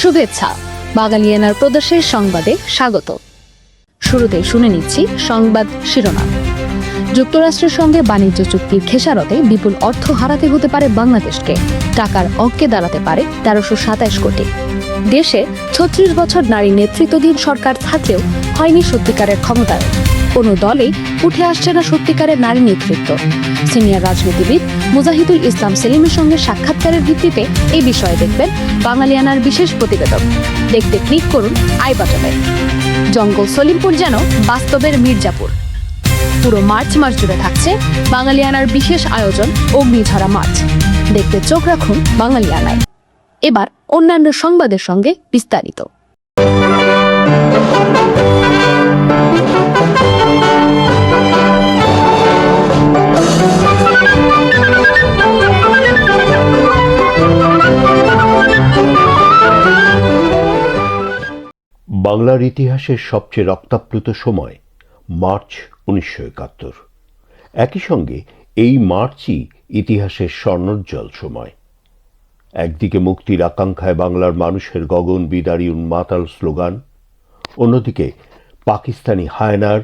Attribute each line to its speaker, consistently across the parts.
Speaker 1: শুভেচ্ছা বাঙালিয়ানার প্রদেশের সংবাদে স্বাগত। শুরুতে শুনে নিচ্ছি সংবাদ শিরোনাম। যুক্তরাষ্ট্রের সঙ্গে বাণিজ্য চুক্তির খেসারতে বিপুল অর্থ হারাতে হতে পারে বাংলাদেশকে। টাকার অঙ্কে দাঁড়াতে পারে ১৩২৭ কোটি। দেশে ৩৬ বছর নারী নেতৃত্বাধীন সরকার থাকলেও হয়নি সত্যিকারের ক্ষমতায়ন। কোনো দলেই উঠে আসছে না সত্যিকারের নারী নেতৃত্ব। সিনিয়র রাজনীতিবিদ মুজাহিদুল ইসলাম সেলিমের সঙ্গে সাক্ষাৎকারের ভিত্তিতে এই বিষয়ে দেখবেন বাঙালিয়ানার বিশেষ প্রতিবেদন। দেখতে ক্লিক করুন আই বাটনে। জঙ্গল সলিমপুর যেন বাস্তবের মির্জাপুর। পুরো মার্চ মাস জুড়ে থাকছে বাঙালিয়ানার বিশেষ আয়োজন অগ্নিঝরা মার্চ। দেখতে চোখ রাখুন বাঙালিয়ানায়। এবার অন্যান্য সংবাদের সঙ্গে বিস্তারিত।
Speaker 2: বাংলার ইতিহাসের সবচেয়ে রক্তাপ্লুত সময় মার্চ ১৯৭১। একই সঙ্গে এই মার্চই ইতিহাসের স্বর্ণোজ্জ্বল সময়। একদিকে মুক্তির আকাঙ্ক্ষায় বাংলার মানুষের গগন বিদারী উন্মাতাল স্লোগান, অন্যদিকে পাকিস্তানি হায়নার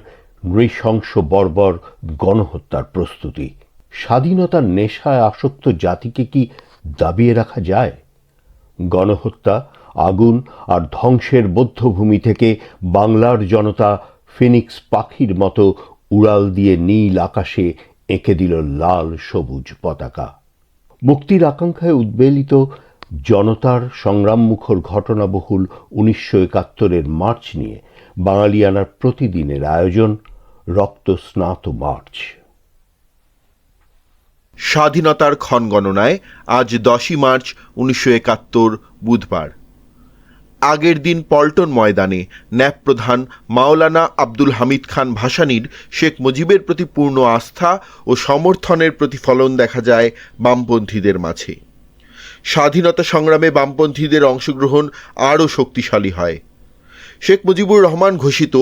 Speaker 2: নৃশংস বর্বর গণহত্যার প্রস্তুতি। স্বাধীনতার নেশায় আসক্ত জাতিকে কি দাবিয়ে রাখা যায়? গণহত্যা, আগুন আর ধ্বংসের বধ্যভূমি থেকে বাংলার জনতা ফিনিক্স পাখির মতো উড়াল দিয়ে নীল আকাশে এঁকে দিল লাল সবুজ পতাকা। মুক্তির আকাঙ্ক্ষায় উদ্বেলিত জনতার সংগ্রামমুখর ঘটনাবহুল ১৯৭১-এর মার্চ নিয়ে বাঙালিয়ানার প্রতিদিনের আয়োজন রক্তস্নাত মার্চ।
Speaker 3: স্বাধীনতার ক্ষণগণনায় আজ ১০ই মার্চ ১৯৭১ বুধবার। আগের দিন পল্টন ময়দানে ন্যাপ প্রধান মাওলানা আব্দুল হামিদ খান ভাসানীর শেখ মুজিবের প্রতি পূর্ণ আস্থা ও সমর্থনের প্রতিফলন দেখা যায় বামপন্থীদের মাঝে। স্বাধীনতা সংগ্রামে বামপন্থীদের অংশগ্রহণ আরও শক্তিশালী হয়। শেখ মুজিবুর রহমান ঘোষিত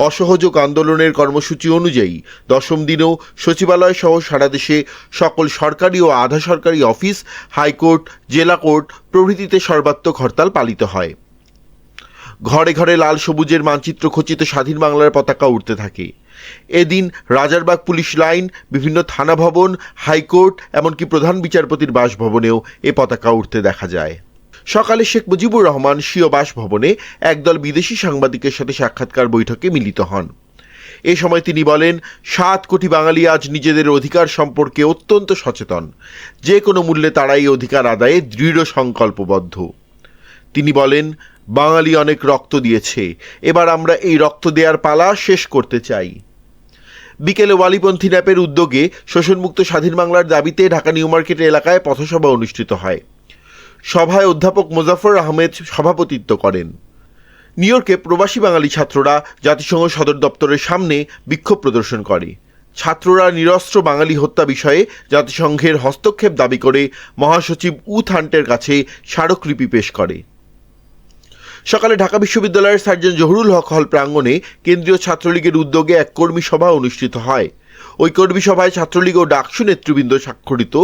Speaker 3: অসহযোগ আন্দোলনের কর্মসূচি অনুযায়ী ১০ম দিনেও সচিবালয় সহ সারা দেশে সকল সরকারি ও আধা সরকারি অফিস, হাইকোর্ট, জেলা কোর্ট প্রভৃতিতে সর্বাত্মক হরতাল পালিত হয়। ঘরে ঘরে লাল সবুজের মানচিত্র খচিত স্বাধীন বাংলার পতাকা উঠতে থাকে। এদিন রাজারবাগ পুলিশ লাইন, বিভিন্ন থানা ভবন, হাইকোর্ট, এমনকি প্রধান বিচারপতির বাসভবনেও এ পতাকা উঠতে দেখা যায়। সকালে শেখ মুজিবুর রহমান স্বীয় বাসভবনে একদল বিদেশি সাংবাদিকের সাথে সাক্ষাৎকার বৈঠকে মিলিত হন। এ সময় তিনি বলেন, ৭ কোটি বাঙালি আজ নিজেদের অধিকার সম্পর্কে অত্যন্ত সচেতন। যে কোনো মূল্যে তারা এই অধিকার আদায়ে দৃঢ় সংকল্পবদ্ধ। তিনি বলেন, বাঙালি অনেক রক্ত দিয়েছে, এবার আমরা এই রক্ত দেওয়ার পালা শেষ করতে চাই। বিকেলে ওয়ালিপন্থী ন্যাপের উদ্যোগে শোষণমুক্ত স্বাধীন বাংলার দাবিতে ঢাকা নিউ মার্কেট এলাকায় পথসভা অনুষ্ঠিত হয়। সভায় অধ্যাপক মোজাফফর আহমেদ সভাপতিত্ব করেন। নিউ ইয়র্কে প্রবাসী বাঙালি ছাত্ররা জাতিসংঘ সদর দপ্তরের সামনে বিক্ষোভ প্রদর্শন করে। ছাত্ররা নিরস্ত্র বাঙালি হত্যা বিষয়ে জাতিসংঘের হস্তক্ষেপ দাবি করে মহাসচিব হান্টের কাছে স্মারকলিপি পেশ করে। সকালে ঢাকা বিশ্ববিদ্যালয়ের সার্জন জহুরুল হক হল প্রাঙ্গণে কেন্দ্রীয় ছাত্রলীগের উদ্যোগে এক কর্মী সভা অনুষ্ঠিত হয়। ওই কর্মী সভায় ছাত্রলীগ ও ডাকসু নেতৃবৃন্দ স্বাক্ষরিত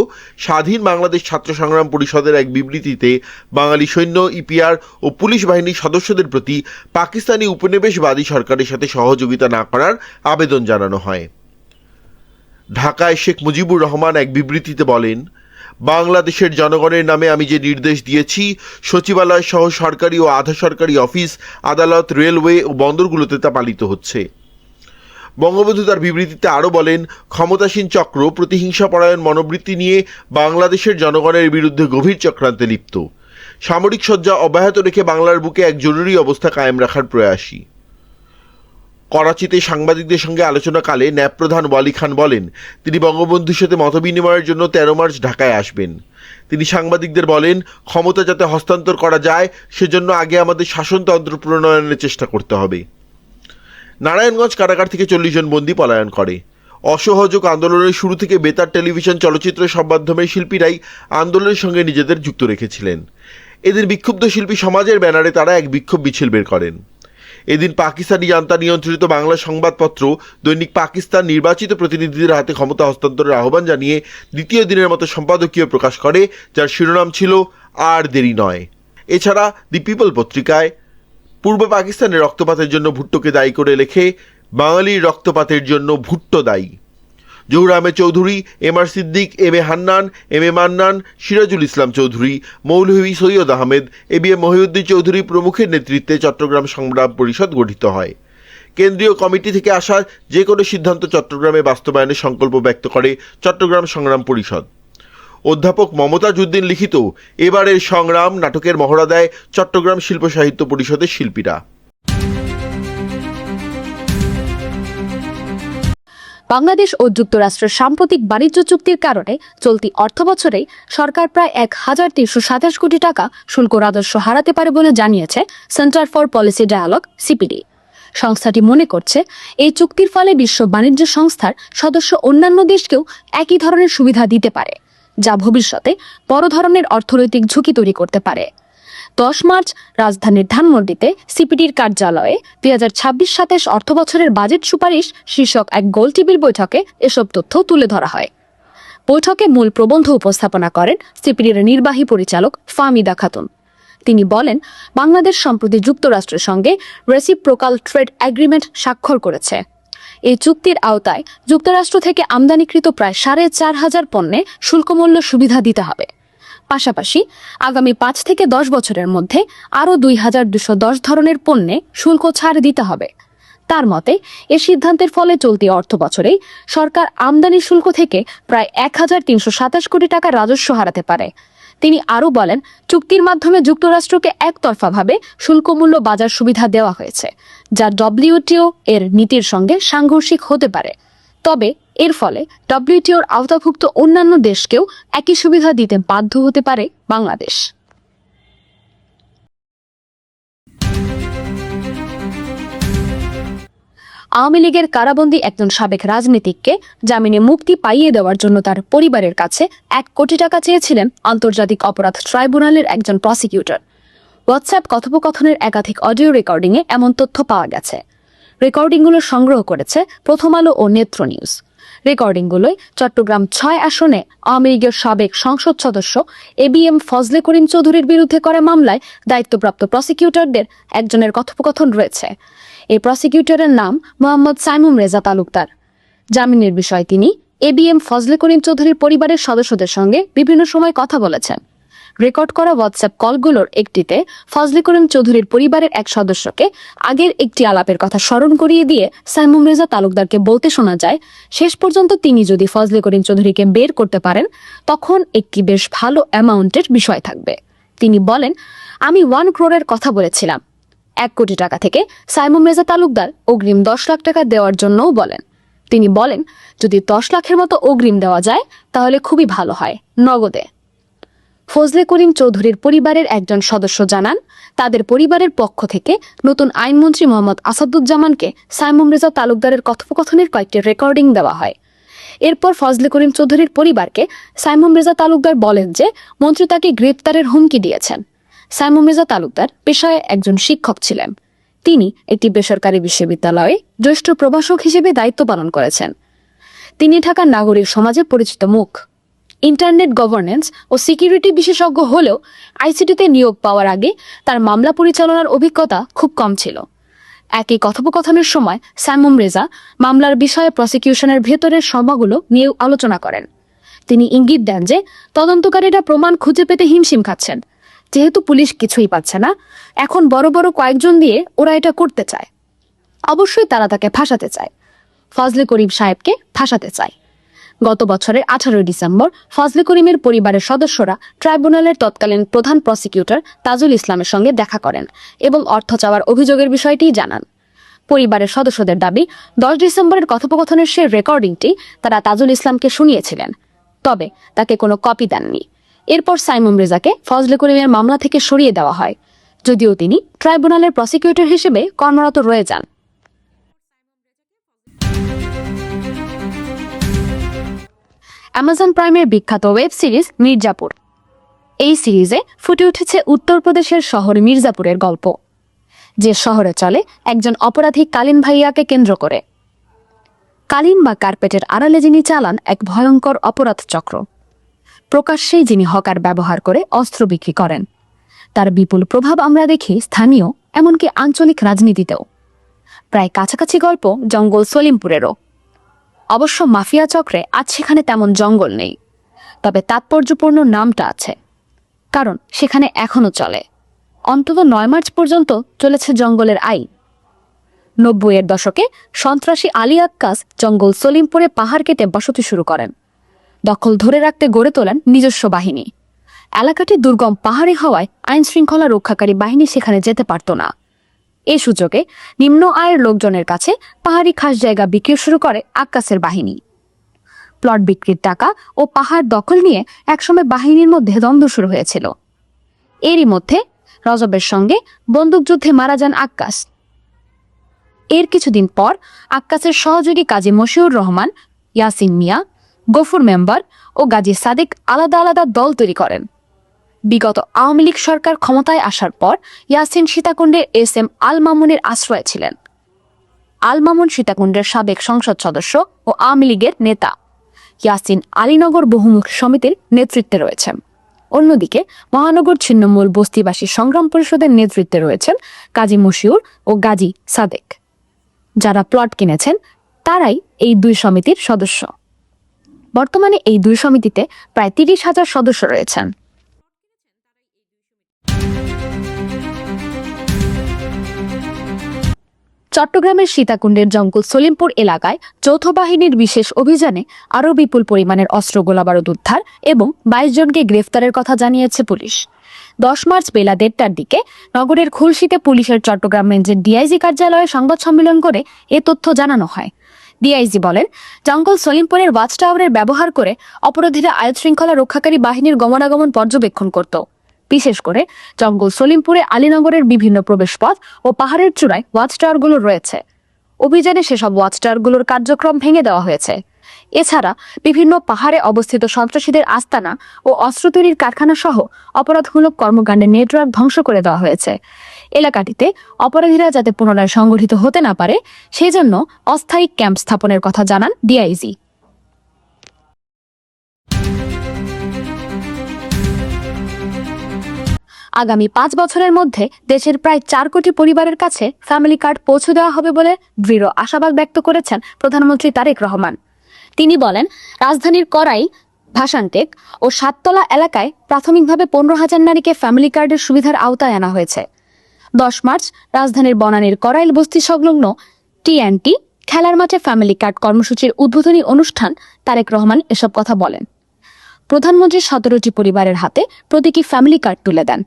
Speaker 3: স্বাধীন বাংলাদেশ ছাত্র সংগ্রাম পরিষদের এক বিবৃতিতে বাঙালি সৈন্য, ইপিআর ও পুলিশ বাহিনীর সদস্যদের প্রতি পাকিস্তানি উপনিবেশবাদী সরকারের সাথে সহযোগিতা না করার আবেদন জানানো হয়। ঢাকায় শেখ মুজিবুর রহমান এক বিবৃতিতে বলেন, বাংলাদেশের জনগণের নামে আমি যে নির্দেশ দিয়েছি, সচিবালয় সহ সরকারি ও আধা সরকারি অফিস, আদালত, রেলওয়ে ও বন্দরগুলোতে তা পালিত হচ্ছে। বঙ্গবন্ধু তার বিবৃতিতে আরও বলেন, ক্ষমতাসীন চক্র প্রতিহিংসাপরায়ণ মনোবৃত্তি নিয়ে বাংলাদেশের জনগণের বিরুদ্ধে গভীর চক্রান্তে লিপ্ত। সামরিক সজ্জা অব্যাহত রেখে বাংলার বুকে এক জরুরি অবস্থা কায়েম রাখার প্রয়াসী। করাচিতে সাংবাদিকদের সঙ্গে আলোচনাকালে ন্যাপ প্রধান ওয়ালি খান বলেন, তিনি বঙ্গবন্ধুর সাথে মতবিনিময়ের জন্য ১৩ মার্চ ঢাকায় আসবেন। তিনি সাংবাদিকদের বলেন, ক্ষমতা যাতে হস্তান্তর করা যায় সেজন্য আগে আমাদের শাসনতন্ত্র প্রণয়নের চেষ্টা করতে হবে। নারায়ণগঞ্জ কারাগার থেকে ৪০ জন বন্দী পলায়ন করে। অসহযোগ আন্দোলনের শুরু থেকে বেতার, টেলিভিশন, চলচ্চিত্র সব মাধ্যমের শিল্পীরাই আন্দোলনের সঙ্গে নিজেদের যুক্ত রেখেছিলেন। এদের বিক্ষুব্ধ শিল্পী সমাজের ব্যানারে তারা এক বিক্ষোভ মিছিল বের করেন। এদিন পাকিস্তানি জান্তা নিয়ন্ত্রিত বাংলা সংবাদপত্র দৈনিক পাকিস্তান নির্বাচিত প্রতিনিধিদের হাতে ক্ষমতা হস্তান্তরের আহ্বান জানিয়ে দ্বিতীয় দিনের মতো সম্পাদকীয় প্রকাশ করে, যার শিরোনাম ছিল আর দেরি নয়। এছাড়া দি পিপল পত্রিকায় পূর্ব পাকিস্তানের রক্তপাতের জন্য ভুট্টোকে দায়ী করে লেখে, বাঙালির রক্তপাতের জন্য ভুট্টো দায়ী। Zahur Ahmed Chowdhury, M R Siddique, M A Hannan, M A Mannan, Sirajul Islam Chowdhury, Moulvi Syed Ahmed, A B M Mohiuddin Chowdhury প্রমুখের নেতৃত্বে চট্টগ্রাম সংগ্রাম পরিষদ গঠিত হয়। কেন্দ্রীয় কমিটি থেকে আসা যে কোনো সিদ্ধান্ত চট্টগ্রামে বাস্তবায়নের সংকল্প ব্যক্ত করে চট্টগ্রাম সংগ্রাম পরিষদ। অধ্যাপক মমতাজ উদ্দিন লিখিত এবারের সংগ্রাম নাটকের মহড়া দেয় চট্টগ্রাম শিল্প সাহিত্য পরিষদের শিল্পীরা।
Speaker 1: বাংলাদেশ ও যুক্তরাষ্ট্রের সাম্প্রতিক বাণিজ্য চুক্তির কারণে চলতি অর্থবছরেই সরকার প্রায় ১,৩২৭ কোটি টাকা শুল্ক রাজস্ব হারাতে পারে বলে জানিয়েছে Centre for Policy Dialogue CPD. সংস্থাটি মনে করছে, এই চুক্তির ফলে বিশ্ব বাণিজ্য সংস্থার সদস্য অন্যান্য দেশকেও একই ধরনের সুবিধা দিতে পারে, যা ভবিষ্যতে বড় ধরনের অর্থনৈতিক ঝুঁকি তৈরি করতে পারে। ১০ মার্চ রাজধানীর ধানমন্ডিতে সিপিডির কার্যালয়ে ২০২৬-২৭ অর্থবছরের বাজেট সুপারিশ শীর্ষক এক গোল টেবিল বৈঠকে এসব তথ্য তুলে ধরা হয়। বৈঠকে মূল প্রবন্ধ উপস্থাপনা করেন সিপিডির নির্বাহী পরিচালক ফাহমিদা খাতুন। তিনি বলেন, বাংলাদেশ সম্প্রতি যুক্তরাষ্ট্রের সঙ্গে রেসিপ্রোকাল ট্রেড এগ্রিমেন্ট স্বাক্ষর করেছে। এই চুক্তির আওতায় যুক্তরাষ্ট্র থেকে আমদানিকৃত প্রায় ৪,৫০০ পণ্যে শুল্কমূল্য সুবিধা দিতে হবে। পাশাপাশি আগামী ৫ থেকে ১০ বছরের মধ্যে আরও ২,২১০ ধরনের পণ্যে শুল্ক ছাড় দিতে হবে। তার মতে, এ সিদ্ধান্তের ফলে চলতি অর্থবছরেই সরকার আমদানি শুল্ক থেকে প্রায় ১,৩২৭ কোটি টাকা রাজস্ব হারাতে পারে। তিনি আরও বলেন, চুক্তির মাধ্যমে যুক্তরাষ্ট্রকে একতরফাভাবে শুল্কমূল্য বাজার সুবিধা দেওয়া হয়েছে, যা ডব্লিউটিও এর নীতির সঙ্গে সাংঘর্ষিক হতে পারে। তবে এর ফলে ডব্লিউটিওর আওতাভুক্ত অন্যান্য দেশকেও একই সুবিধা দিতে বাধ্য হতে পারে বাংলাদেশ। আওয়ামী লীগের কারাবন্দী একজন সাবেক রাজনীতিককে জামিনে মুক্তি পাইয়ে দেওয়ার জন্য তার পরিবারের কাছে ১ কোটি টাকা চেয়েছিলেন আন্তর্জাতিক অপরাধ ট্রাইব্যুনালের একজন প্রসিকিউটর। হোয়াটসঅ্যাপ কথোপকথনের একাধিক অডিও রেকর্ডিংয়ে এমন তথ্য পাওয়া গেছে। রেকর্ডিংগুলো সংগ্রহ করেছে প্রথম আলো ও নেত্র নিউজ। রেকর্ডিংগুলোয় চট্টগ্রাম ৬ আসনে আওয়ামী লীগের সাবেক সংসদ সদস্য ABM ফজলে করিম চৌধুরীর বিরুদ্ধে করা মামলায় দায়িত্বপ্রাপ্ত প্রসিকিউটরদের একজনের কথোপকথন রয়েছে। এই প্রসিকিউটরের নাম মোহাম্মদ সাইমুম রেজা তালুকদার। জামিনের বিষয়ে তিনি ABM ফজলে করিম চৌধুরীর পরিবারের সদস্যদের সঙ্গে বিভিন্ন সময় কথা বলেছেন। রেকর্ড করা হোয়াটসঅ্যাপ কলগুলোর একটিতে ফজলে করিম চৌধুরীর পরিবারের এক সদস্যকে আগের একটি আলাপের কথা স্মরণ করিয়ে দিয়ে সাইমুম রেজা তালুকদারকে বলতে শোনা যায়, শেষ পর্যন্ত তিনি যদি ফজলে করিম চৌধুরীকে বের করতে পারেন, তখন একটি বেশ ভালো অ্যামাউন্টের বিষয় থাকবে। তিনি বলেন, আমি 1 crore কথা বলেছিলাম। ১ কোটি টাকা থেকে সাইমুম রেজা তালুকদার অগ্রিম ১০ লাখ টাকা দেওয়ার জন্যও বলেন। তিনি বলেন, যদি ১০ লাখের মতো অগ্রিম দেওয়া যায় তাহলে খুবই ভালো হয়, নগদে। ফজলে করিম চৌধুরীর পরিবারের একজন সদস্য জানান, তাদের পরিবারের পক্ষ থেকে নতুন আইনমন্ত্রী মোহাম্মদ আসাদুজ্জামানকে সাইমুম রেজা তালুকদারের কথোপকথনের কয়েকটি রেকর্ডিং দেওয়া হয়। এরপর ফজলে করিম চৌধুরীর পরিবারকে সাইমুম রেজা তালুকদার বলেন যে মন্ত্রী তাকে গ্রেপ্তারের হুমকি দিয়েছেন। সাইমুম রেজা তালুকদার পেশায় একজন শিক্ষক ছিলেন। তিনি একটি বেসরকারি বিশ্ববিদ্যালয়ে জ্যেষ্ঠ প্রভাষক হিসেবে দায়িত্ব পালন করেছেন। তিনি ঢাকার নাগরিক সমাজে পরিচিত মুখ। ইন্টারনেট গভর্নেন্স ও সিকিউরিটি বিশেষজ্ঞ হলেও আইসিটিতে নিয়োগ পাওয়ার আগে তার মামলা পরিচালনার অভিজ্ঞতা খুব কম ছিল। একই কথোপকথনের সময় সাইমুম রেজা মামলার বিষয়ে প্রসিকিউশনের ভেতরের সভাগুলো নিয়ে আলোচনা করেন। তিনি ইঙ্গিত দেন যে তদন্তকারীরা প্রমাণ খুঁজে পেতে হিমশিম খাচ্ছেন। যেহেতু পুলিশ কিছুই পাচ্ছে না, এখন বড় বড় কয়েকজন দিয়ে ওরা এটা করতে চায়। অবশ্যই তারা তাকে ফাঁসাতে চায়, ফজলে করিম সাহেবকে ফাঁসাতে চায়। গত বছরের 18 ডিসেম্বর ফজলে করিমের পরিবারের সদস্যরা ট্রাইব্যুনালের তৎকালীন প্রধান প্রসিকিউটর তাজুল ইসলামের সঙ্গে দেখা করেন এবং অর্থ চাওয়ার অভিযোগের বিষয়টি জানান। পরিবারের সদস্যদের দাবি, 10 ডিসেম্বরের কথোপকথনের সেই রেকর্ডিংটি তারা তাজুল ইসলামকে শুনিয়েছিলেন, তবে তাকে কোনো কপি দেননি। এরপর সাইমুম রেজাকে ফজলে করিমের মামলা থেকে সরিয়ে দেওয়া হয়, যদিও তিনি ট্রাইব্যুনালের প্রসিকিউটর হিসেবে কর্মরত রয়ে যান। অ্যামাজন প্রাইমের বিখ্যাত ওয়েব সিরিজ মির্জাপুর। এই সিরিজে ফুটে উঠেছে উত্তরপ্রদেশের শহর মির্জাপুরের গল্প, যে শহরে চলে একজন অপরাধী কালীন ভাইয়াকে কেন্দ্র করে। কালীন বা কার্পেটের আড়ালে যিনি চালান এক ভয়ঙ্কর অপরাধ চক্র। প্রকাশ্যেই যিনি হকার ব্যবহার করে অস্ত্র বিক্রি করেন। তার বিপুল প্রভাব আমরা দেখি স্থানীয় এমনকি আঞ্চলিক রাজনীতিতেও। প্রায় কাছাকাছি গল্প জঙ্গল সলিমপুরেরও। অবশ্য মাফিয়া চক্রে আজ সেখানে তেমন জঙ্গল নেই, তবে তাৎপর্যপূর্ণ নামটা আছে, কারণ সেখানে এখনো চলে, অন্তত 9 মার্চ পর্যন্ত চলেছে জঙ্গলের আইন। 90-এর দশকে সন্ত্রাসী আলী আক্কাস জঙ্গল সলিমপুরে পাহাড় কেটে বসতি শুরু করেন। দখল ধরে রাখতে গড়ে তোলেন নিজস্ব বাহিনী। এলাকাটি দুর্গম পাহাড়ি হওয়ায় আইন শৃঙ্খলা রক্ষাকারী বাহিনী সেখানে যেতে পারত না। এই সুযোগে নিম্ন আয়ের লোকজনের কাছে পাহাড়ি খাস জায়গা বিক্রি শুরু করে আক্কাসের বাহিনী। প্লট বিক্রির টাকা ও পাহাড় দখল নিয়ে একসময় বাহিনীর মধ্যে দ্বন্দ্ব শুরু হয়েছিল। এরই মধ্যে রজবের সঙ্গে বন্দুকযুদ্ধে মারা যান আক্কাস। এর কিছুদিন পর আক্কাসের সহযোগী কাজী মশিউর রহমান, ইয়াসিন মিয়া, গফুর মেম্বার ও গাজী সাদিক আলাদা আলাদা দল তৈরি করেন। বিগত আওয়ামী লীগ সরকার ক্ষমতায় আসার পর ইয়াসিন সীতাকুণ্ডের এস.এম. আল মামুনের আশ্রয়ে ছিলেন। আল মামুন সীতাকুণ্ডের সাবেক সংসদ সদস্য ও আওয়ামী লীগের নেতা। ইয়াসিন আলীনগর বহুমুখী সমিতির নেতৃত্বে রয়েছেন। অন্যদিকে মহানগর ছিন্নমূল বস্তিবাসী সংগ্রাম পরিষদের নেতৃত্বে রয়েছেন কাজী মশিউর ও গাজী সাদেক। যারা প্লট কিনেছেন তারাই এই দুই সমিতির সদস্য। বর্তমানে এই দুই সমিতিতে প্রায় 30,000 সদস্য রয়েছেন। চট্টগ্রামের সীতাকুণ্ডের জঙ্গল সলিমপুর এলাকায় যৌথ বাহিনীর বিশেষ অভিযানে আরও বিপুল পরিমাণের অস্ত্র গোলাবারুদ উদ্ধার এবং 22 জনকে গ্রেফতারের কথা জানিয়েছে পুলিশ। 10 মার্চ বেলা 1টার দিকে নগরের খুলশীতে পুলিশের চট্টগ্রাম রেঞ্জের ডিআইজি কার্যালয়ে সংবাদ সম্মেলন করে এ তথ্য জানানো হয়। ডিআইজি বলেন, জঙ্গল সলিমপুরের ওয়াচ টাওয়ারের ব্যবহার করে অপরাধীরা আইনশৃঙ্খলা রক্ষাকারী বাহিনীর গমনাগমন পর্যবেক্ষণ করত। বিশেষ করে জঙ্গল সলিমপুরে আলীনগরের বিভিন্ন প্রবেশপথ ও পাহাড়ের চূড়ায় ওয়াচ টাওয়ারগুলো রয়েছে। অভিযানে সেসব ওয়াচ টাওয়ারগুলোর কার্যক্রম ভেঙে দেওয়া হয়েছে। এছাড়া বিভিন্ন পাহাড়ে অবস্থিত সন্ত্রাসীদের আস্তানা ও অস্ত্র তৈরির কারখানা সহ অপরাধমূলক কর্মকাণ্ডের নেটওয়ার্ক ধ্বংস করে দেওয়া হয়েছে। এলাকাটিতে অপরাধীরা যাতে পুনরায় সংগঠিত হতে না পারে সেই জন্য অস্থায়ী ক্যাম্প স্থাপনের কথা জানান ডিআইজি। আগামী 5 বছরের মধ্যে দেশের প্রায় 4 কোটি পরিবারের কাছে ফ্যামিলি কার্ড পৌঁছে দেওয়া হবে বলে দৃঢ় আশাবাদ ব্যক্ত করেছেন প্রধানমন্ত্রী তারেক রহমান। তিনি বলেন, রাজধানীর করাই, ভাসানটেক ও সাততলা এলাকায় প্রাথমিকভাবে 15,000 নারীকে ফ্যামিলি কার্ডের সুবিধার আওতায় আনা হয়েছে। 10 মার্চ রাজধানীর বনানীর করাইল বস্তি সংলগ্ন টি&টি খেলার মাঠে ফ্যামিলি কার্ড কর্মসূচির উদ্বোধনী অনুষ্ঠান তারেক রহমান এসব কথা বলেন। প্রধানমন্ত্রী 17টি পরিবারের হাতে প্রতীকী ফ্যামিলি কার্ড তুলে দেন।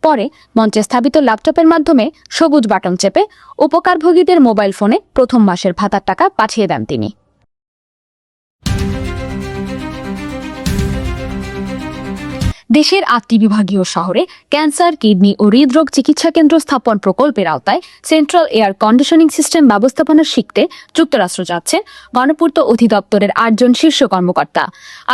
Speaker 1: পরে মঞ্চে স্থাপিত ল্যাপটপের মাধ্যমে সবুজ বাটন চেপে উপকারভোগীদের মোবাইল ফোনে প্রথম মাসের ভাতার টাকা পাঠিয়ে দেন তিনি। দেশের 8টি বিভাগীয় শহরে ক্যান্সার, কিডনি ও হৃদরোগ চিকিৎসা কেন্দ্র স্থাপন প্রকল্পের আওতায় সেন্ট্রাল এয়ার কন্ডিশনিং সিস্টেম ব্যবস্থাপনা শিখতে যুক্তরাষ্ট্র যাচ্ছেন গণপূর্ত অধিদপ্তরের 8 জন শীর্ষ কর্মকর্তা।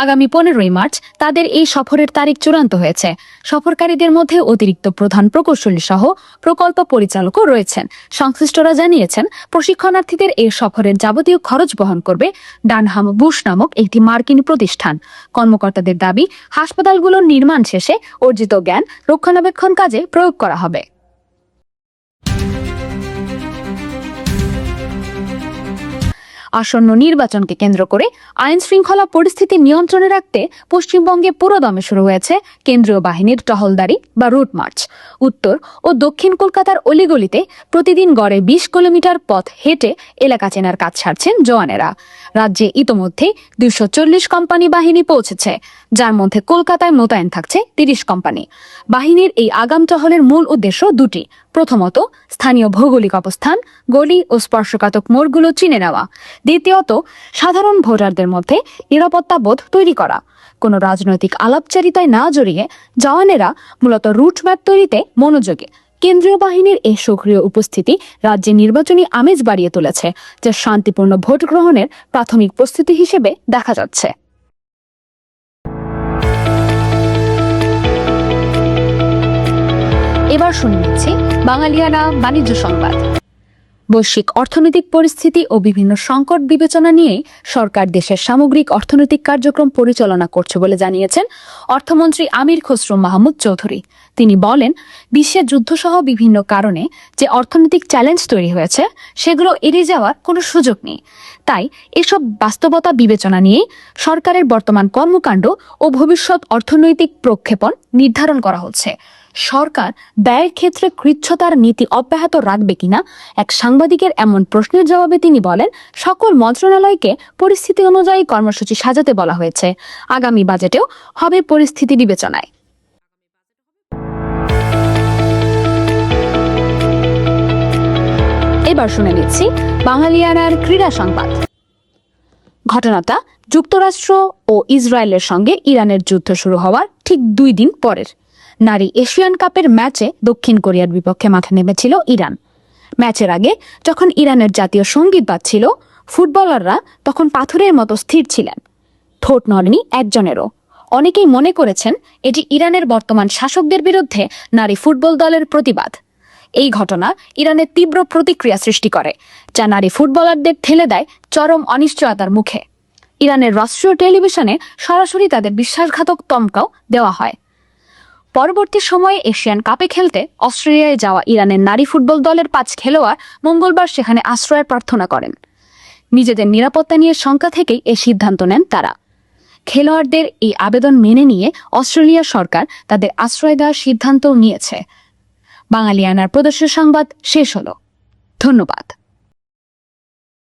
Speaker 1: আগামী 15ই মার্চ তাদের এই সফরের তারিখ চূড়ান্ত হয়েছে। সফরকারীদের মধ্যে অতিরিক্ত প্রধান প্রকৌশলী সহ প্রকল্প পরিচালকও রয়েছেন। সংশ্লিষ্টরা জানিয়েছেন, প্রশিক্ষণার্থীদের এই সফরের যাবতীয় খরচ বহন করবে ডানহাম বুশ নামক একটি মার্কিন প্রতিষ্ঠান। কর্মকর্তাদের দাবি, হাসপাতালগুলোর নির্মাণ শেষে অর্জিত জ্ঞান রক্ষণাবেক্ষণ কাজে প্রয়োগ করা হবে। আসন্ন নির্বাচনকে কেন্দ্র করে আইন শৃঙ্খলা পরিস্থিতি নিয়ন্ত্রণে রাখতে পশ্চিমবঙ্গে পুরোদমে শুরু হয়েছে কেন্দ্রীয় বাহিনীর টহলদারি বা রুট মার্চ। উত্তর ও দক্ষিণ কলকাতার অলিগলিতে প্রতিদিন গড়ে 20 কিলোমিটার পথ হেঁটে এলাকা চেনার কাজ ছাড়ছেন জওয়ানেরা। রাজ্যে ইতোমধ্যে 240 কোম্পানি বাহিনী পৌঁছেছে, যার মধ্যে কলকাতায় মোতায়েন থাকছে 30 কোম্পানি। বাহিনীর এই আগাম টহলের মূল উদ্দেশ্য দুটি। প্রথমত, স্থানীয় ভৌগোলিক অবস্থান, গলি ও স্পর্শকাতর মোড়গুলো চিনে নেওয়া। দ্বিতীয়ত, সাধারণ ভোটারদের মধ্যে নিরাপত্তা বোধ তৈরি করা। কোনো রাজনৈতিক আলাপচারিতায় না জড়িয়ে জওয়ানেরা মূলত রুট ম্যাপ তৈরিতে মনোযোগী। কেন্দ্রীয় বাহিনীর এই সক্রিয় উপস্থিতি রাজ্যে নির্বাচনী আমেজ বাড়িয়ে তুলেছে, যা শান্তিপূর্ণ ভোট গ্রহণের প্রাথমিক প্রস্তুতি হিসেবে দেখা যাচ্ছে। এবার শুনে নিচ্ছি বাঙালিয়ানা বাণিজ্য সংবাদ। বৈশ্বিক অর্থনৈতিক পরিস্থিতি ও বিভিন্ন সংকট বিবেচনা নিয়েই সরকার দেশের সামগ্রিক অর্থনৈতিক কার্যক্রম পরিচালনা করছে বলে জানিয়েছেন অর্থমন্ত্রী আমির খসরু মাহমুদ চৌধুরী। তিনি বলেন, বিশ্বের যুদ্ধসহ বিভিন্ন কারণে যে অর্থনৈতিক চ্যালেঞ্জ তৈরি হয়েছে সেগুলো এড়িয়ে যাওয়ার কোনো সুযোগ নেই। তাই এসব বাস্তবতা বিবেচনা নিয়েই সরকারের বর্তমান কর্মকাণ্ড ও ভবিষ্যৎ অর্থনৈতিক প্রক্ষেপণ নির্ধারণ করা হচ্ছে। সরকার ব্যয়ের ক্ষেত্রে কৃচ্ছতার নীতি অব্যাহত রাখবে কিনা এক সাংবাদিকের এমন প্রশ্নের জবাবে তিনি বলেন, সকল মন্ত্রণালয়কে পরিস্থিতি অনুযায়ী কর্মসূচি সাজাতে বলা হয়েছে। আগামী বাজেটেও হবে পরিস্থিতি বিবেচনায়। এবার শুনে নিচ্ছি বাঙালিয়ানার ক্রীড়া সংবাদ। ঘটনাটা যুক্তরাষ্ট্র ও ইসরায়েলের সঙ্গে ইরানের যুদ্ধ শুরু হওয়ার ঠিক 2 দিন পরের। নারী এশিয়ান কাপের ম্যাচে দক্ষিণ কোরিয়ার বিপক্ষে মাঠে নেমেছিল ইরান। ম্যাচের আগে যখন ইরানের জাতীয় সঙ্গীত বাজছিল, ফুটবলাররা তখন পাথরের মতো স্থির ছিলেন, ঠোঁট নড়েনি একজনেরও। অনেকেই মনে করেছেন এটি ইরানের বর্তমান শাসকদের বিরুদ্ধে নারী ফুটবল দলের প্রতিবাদ। এই ঘটনা ইরানের তীব্র প্রতিক্রিয়া সৃষ্টি করে, যা নারী ফুটবলারদের ঠেলে দেয় চরম অনিশ্চয়তার মুখে। ইরানের রাষ্ট্রীয় টেলিভিশনে সরাসরি তাদের বিশ্বাসঘাতক তমকাও দেওয়া হয়। পরবর্তী সময়ে এশিয়ান কাপে খেলতে অস্ট্রেলিয়ায় যাওয়া ইরানের নারী ফুটবল দলের 5 খেলোয়াড় মঙ্গলবার সেখানে আশ্রয়ের প্রার্থনা করেন। নিজেদের নিরাপত্তা নিয়ে শঙ্কা থেকেই এই সিদ্ধান্ত নেন তারা। খেলোয়াড়দের এই আবেদন মেনে নিয়ে অস্ট্রেলিয়া সরকার তাদের আশ্রয় দেওয়ার সিদ্ধান্তও নিয়েছে। বাঙালিয়ানার প্রদর্শন সংবাদ শেষ হলো। ধন্যবাদ।